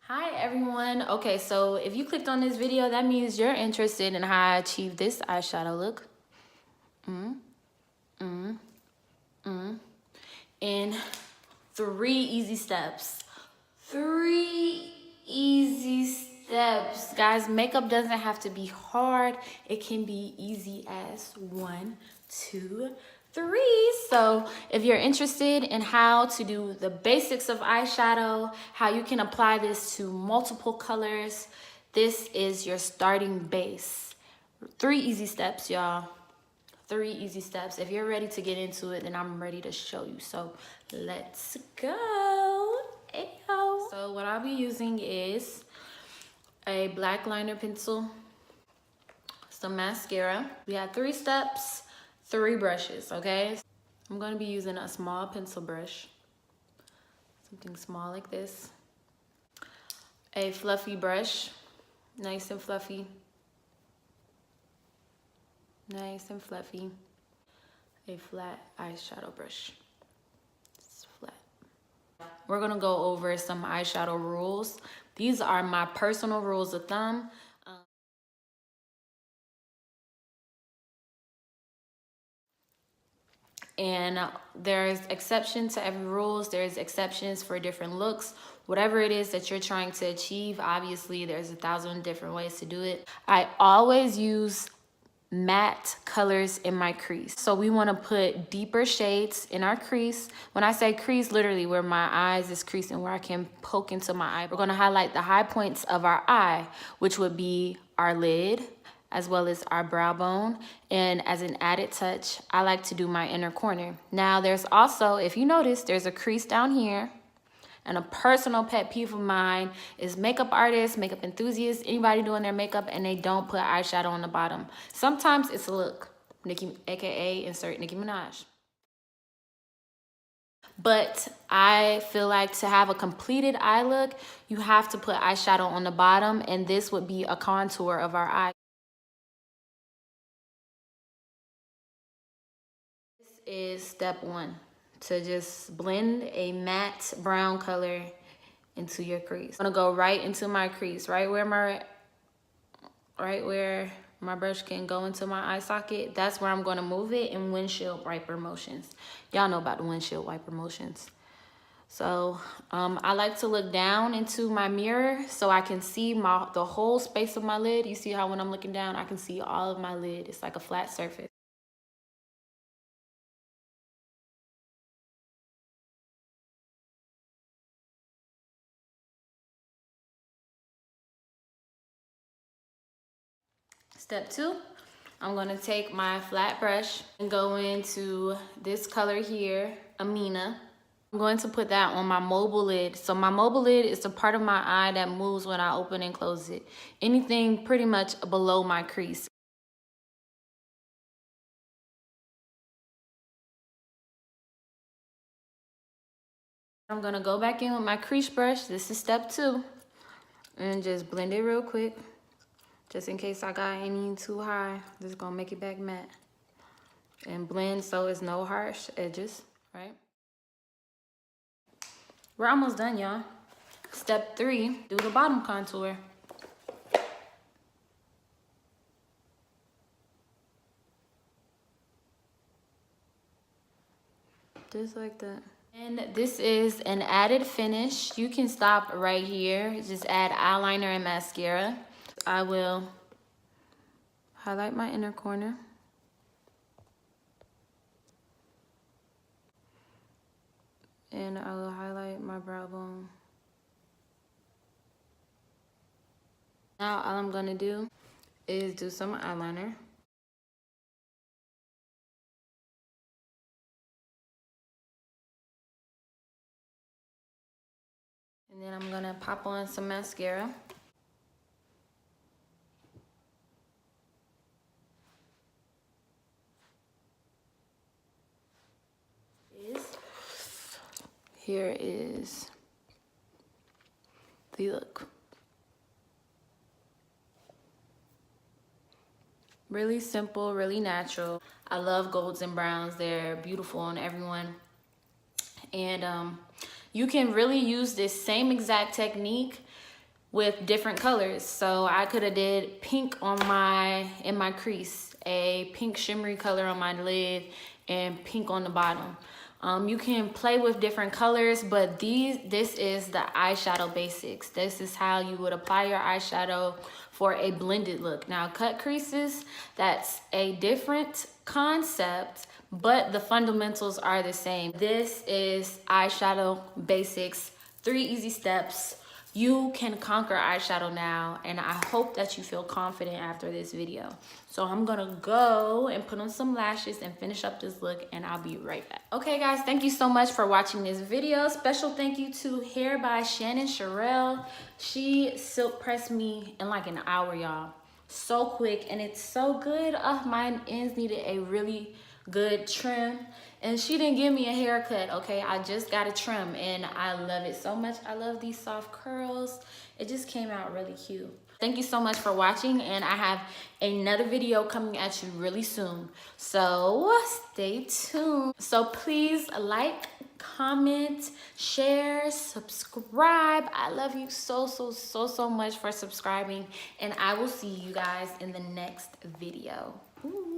Hi everyone. Okay, so if you clicked on this video, that means you're interested in how I achieve this eyeshadow look. In 3 easy steps. 3 easy steps. Guys, makeup doesn't have to be hard. It can be easy as 1, 2, 3. So if you're interested in how to do the basics of eyeshadow, how you can apply this to multiple colors, this is your starting base. 3 easy steps, y'all. 3 easy steps. If you're ready to get into it, then I'm ready to show you. So let's go. Ayo. So what I'll be using is a black liner pencil, some mascara. We have 3 steps, 3 brushes, okay? I'm gonna be using a small pencil brush, something small like this. A fluffy brush, nice and fluffy. Nice and fluffy. A flat eyeshadow brush. It's flat. We're gonna go over some eyeshadow rules. These are my personal rules of thumb. And there's exceptions to every rules. There's exceptions for different looks. Whatever it is that you're trying to achieve, obviously there's 1,000 different ways to do it. I always use matte colors in my crease. So we want to put deeper shades in our crease. When I say crease, literally where my eyes is creasing, where I can poke into my eye. We're going to highlight the high points of our eye, which would be our lid, as well as our brow bone. And as an added touch, I like to do my inner corner. Now there's also, if you notice, there's a crease down here. And a personal pet peeve of mine is makeup artists, makeup enthusiasts, anybody doing their makeup and they don't put eyeshadow on the bottom. Sometimes it's a look, Nicki, AKA insert Nicki Minaj. But I feel like to have a completed eye look, you have to put eyeshadow on the bottom, and this would be a contour of our eye. This is step 1. To just blend a matte brown color into your crease. I'm gonna go right into my crease, right where my brush can go into my eye socket. That's where I'm gonna move it in windshield wiper motions. Y'all know about the windshield wiper motions. So I like to look down into my mirror so I can see the whole space of my lid. You see how when I'm looking down, I can see all of my lid. It's like a flat surface. Step 2, I'm gonna take my flat brush and go into this color here, Amina. I'm going to put that on my mobile lid. So my mobile lid is the part of my eye that moves when I open and close it. Anything pretty much below my crease. I'm gonna go back in with my crease brush. This is step 2. And just blend it real quick. Just in case I got any too high, just gonna make it back matte. And blend so it's no harsh edges, right? We're almost done, y'all. Step 3, do the bottom contour. Just like that. And this is an added finish. You can stop right here. Just add eyeliner and mascara. I will highlight my inner corner. And I will highlight my brow bone. Now all I'm gonna do is do some eyeliner. And then I'm gonna pop on some mascara. Here is the look. Really simple, really natural. I love golds and browns. They're beautiful on everyone. And you can really use this same exact technique with different colors. So I could have did pink on in my crease, a pink shimmery color on my lid, and pink on the bottom. You can play with different colors, but this is the eyeshadow basics. This is how you would apply your eyeshadow for a blended look. Now, cut creases, that's a different concept, but the fundamentals are the same. This is eyeshadow basics, 3 easy steps. You can conquer eyeshadow now, and I hope that you feel confident after this video. So I'm gonna go and put on some lashes and finish up this look, and I'll be right back. Okay guys, thank you so much for watching this video. Special thank you to Hair by Shannon Sherrill. She silk pressed me in like an hour, y'all. So quick, and it's so good. My ends needed a really good trim, and she didn't give me a haircut, okay? I just got a trim, and I love it so much. I love these soft curls. It just came out really cute. Thank you so much for watching, and I have another video coming at you really soon, so stay tuned. So please like, comment, share, subscribe. I love you so much for subscribing, and I will see you guys in the next video. Ooh.